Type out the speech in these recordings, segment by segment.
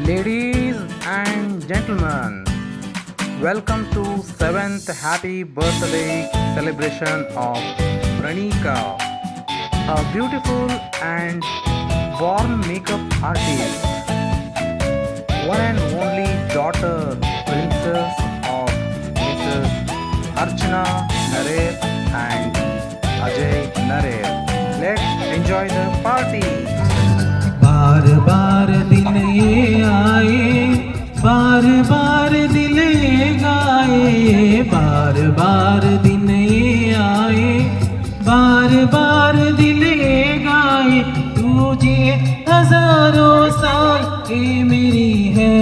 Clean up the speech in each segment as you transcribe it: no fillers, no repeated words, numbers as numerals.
Ladies and gentlemen, welcome to 7th happy birthday celebration of Pranika, a beautiful and born makeup artist, one and only daughter, princess of Mrs. Archana Narer and Ajay Narer. Let's enjoy the party. बार बार दिन ये आए, बार बार दिल ये गाए, बार बार दिन ये आए, बार बार दिल ये गाए, तुझे हजारों साल ये मेरी है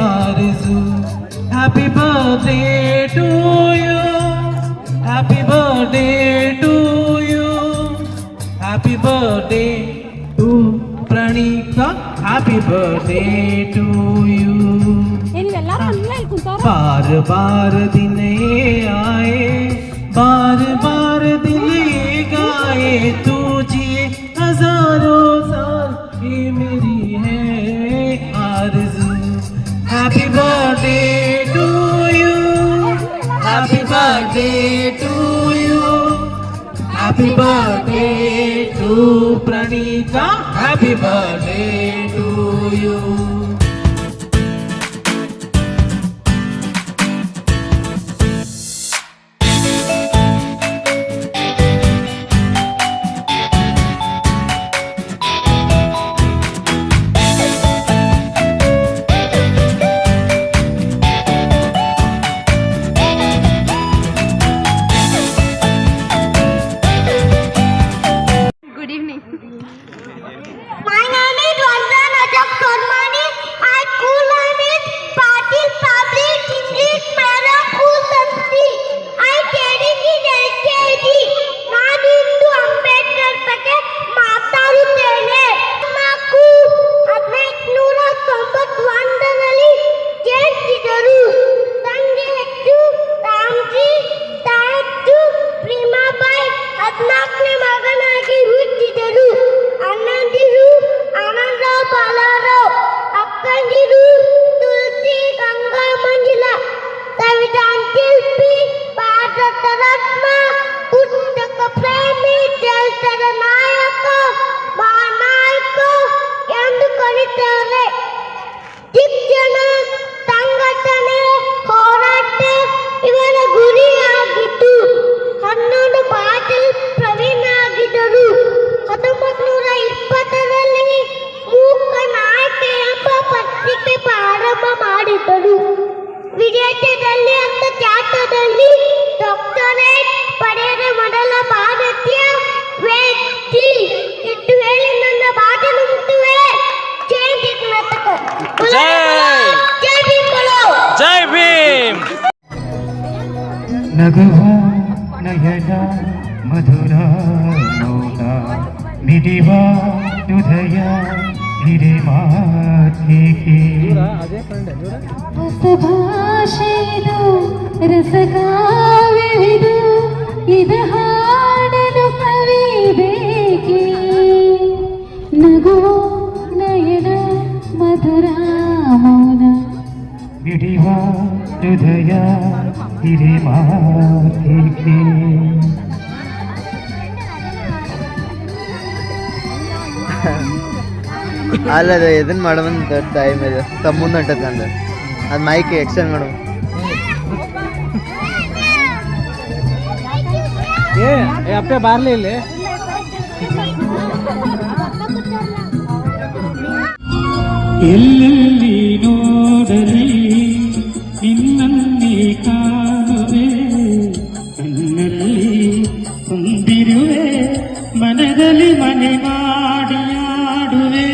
आरज़ू। Happy birthday to you, happy birthday to you, happy birthday to Pranika, happy birthday to you. बार बार दिन ये आए, बार बार दिन ये गाए, तुझे हजारों साल ये मेरी है आरज़ू। Happy birthday to you, happy birthday to you, happy birthday to Pranika, happy birthday to you. My name is Vandana Ajak Sormani. I school name is Patil Public English Medium School Santi. I studying in LKG. ನಾನು ಇಂದು ಅಂಬೇಡ್ಕರ್ ಬಗ್ಗೆ ಮಾತಾಡುತ್ತೇನೆ. నాకు 1891ರಲ್ಲಿ ಜನಿಸಿದರು. ತಂದೆ ಹೆಸರು ರಾಮ್ಜಿ, ತಾಯಿ ಹೆಸರು ಪ್ರೇಮಾಬಾಯಿ. 14ನೇ ಮಗನಾಗಿ ಹುಟ್ಟಿದರು. ಅಣ್ಣಂದಿರು ಆನಂದರಾವ್, ಬಾಲರಾವ್, ಅಕ್ಕಂದಿರು ತುಳಸಿ, ಗಂಗಾ, ಮಂಜುಳಾ. ಸಂವಿಧಾನ ಶಿಲ್ಪಿ, ಭಾರತ ರತ್ನ, ಪುಸ್ತಕ ಪ್ರೇಮಿ, ದೇಶದ ನಾಯಕ, ಮಹಾನಾಯಕ ಎಂದು ಕರೀತಾರೆ. ಶಿಕ್ಷಣ, ಸಂಘಟನೆ, ಹೋರಾಟ ಇವರ ಗುರಿಯಾಗಿತ್ತು. 11 ಬಾಟಲ್ ಪ್ರವೀಣರಾಗಿದ್ದರು. 1920ರಲ್ಲಿ ಮೂಕ ನಾಯಕ ಎಂಬ ಪತ್ರಿಕೆ ಪ್ರಾರಂಭ ಮಾಡಿದರು. ವಿದೇಶದಲ್ಲಿ ಅರ್ಥಶಾಸ್ತ್ರದಲ್ಲಿ ಡಾಕ್ಟರೇಟ್ ಪಡೆದ ಮೊದಲ ಭಾರತೀಯ ವ್ಯಕ್ತಿ. ಇಷ್ಟು ಹೇಳಿ ನನ್ನ ಮಾತನ್ನು ಮುಗಿಸುವೆ. ಜೈ ಕರ್ನಾಟಕ, ಜೈ ಭೀಮ್ ಬೋಲೋ. Jai Bhim! ನಗುವ ನಯನ ಮಧುರ ಮೌನ ಮಿಡಿವ ಹೃದಯ ಹಿರಿ ಮಾತಿಗೆ ಹೊಸ ಭಾಷೆದು ರಸಕಾವ್ಯವಿದು ಇದ ಹಾಡಲು ಕವಿಬೇಕೆ ನಗುವ ನಯನ ಮಧುರ ಮೌನ ಮಿಡಿವ ಹೃದಯ ಹಿರಿ ಮಾತಿಗೆ ಅಲ್ಲದ ಇದನ್ನ ಮಾಡವಂತ ಟೈಮ್ ಇದು ಮುಂದೆ ಹೊಂಟದ ಅಂದ ಅದು ಮೈಕ್ ಎಕ್ಸ್ಚೇಂಜ್ ಮಾಡು. ಅಪ್ಪೆ ಬಾರ್ಲಿ ಇಲ್ಲಿ ಎಲ್ಲೆಲ್ಲಿ ನೋಡಲಿ ನಿನ್ನನ್ನೇ ಕಾಣುವೆ, ಕಣ್ಣಲ್ಲಿ ತುಂಬಿರುವೆ, ಮನದಲ್ಲಿ ಮನೆ ಮಾಡಿ ಆಡುವೆ.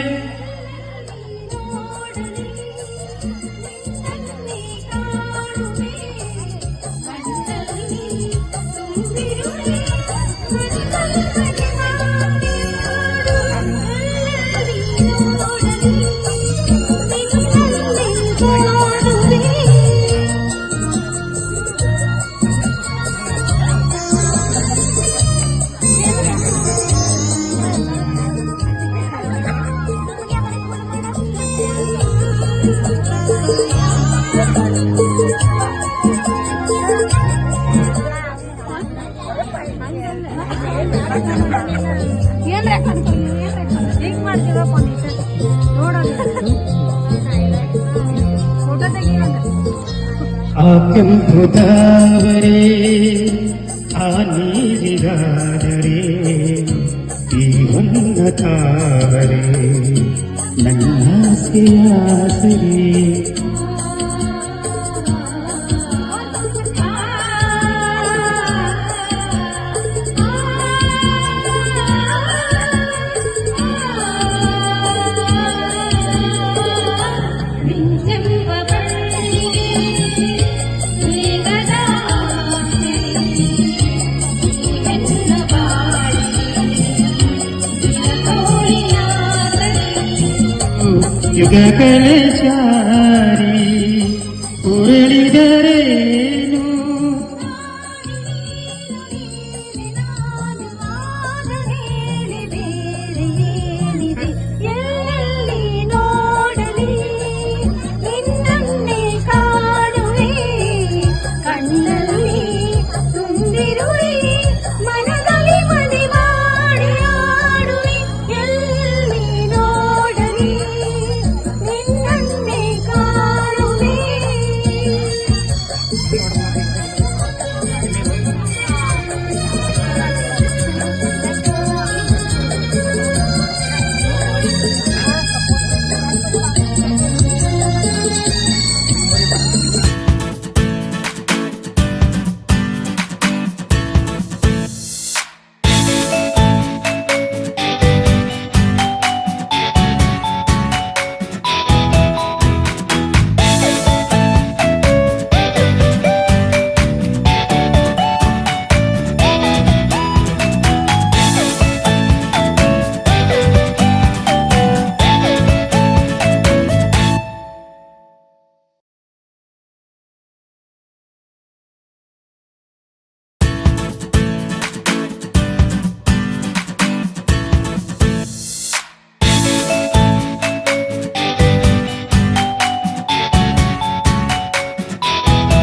ಆ ಕೆಂಪುದಾವರೆ ಆ ನೀರಿಗಾದರೆ ಈ ಹೊನ್ನ ತಾವರೆ ನನ್ನ ಆಸೆಯಾಸರೆ ಯುಗಗಳ ಚಾರಿ ಉರುಳಿದ